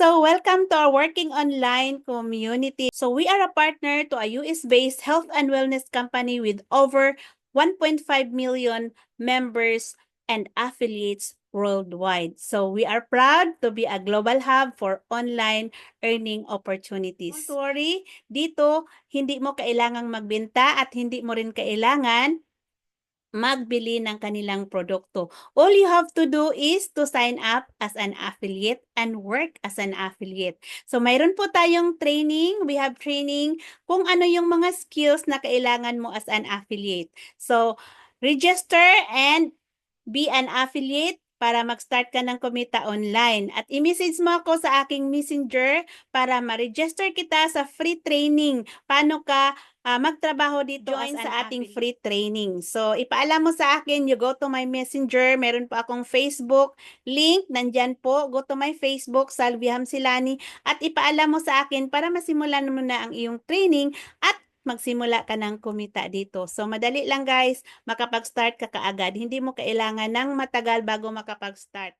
So welcome to our Working Online community. So we are a partner to a US-based health and wellness company with over 1.5 million members and affiliates worldwide. So we are proud to be a global hub for online earning opportunities. Don't worry, dito hindi mo kailangang magbenta at hindi mo rin kailangan magbili ng kanilang produkto. All you have to do is to sign up as an affiliate and work as an affiliate. So mayroon po tayong training. We have training kung ano yung mga skills na kailangan mo as an affiliate. So register and be an affiliate para mag-start ka ng kumita online. At i-message mo ako sa aking messenger para ma-register kita sa free training. Paano ka magtrabaho dito join sa ating free training. So, ipaalam mo sa akin, you go to my messenger, meron po akong Facebook link, nandyan po, go to my Facebook, Salvi Hamsilani, at ipaalam mo sa akin para masimulan mo na ang iyong training at magsimula ka ng kumita dito. So, madali lang guys, makapag-start ka kaagad. Hindi mo kailangan ng matagal bago makapag-start.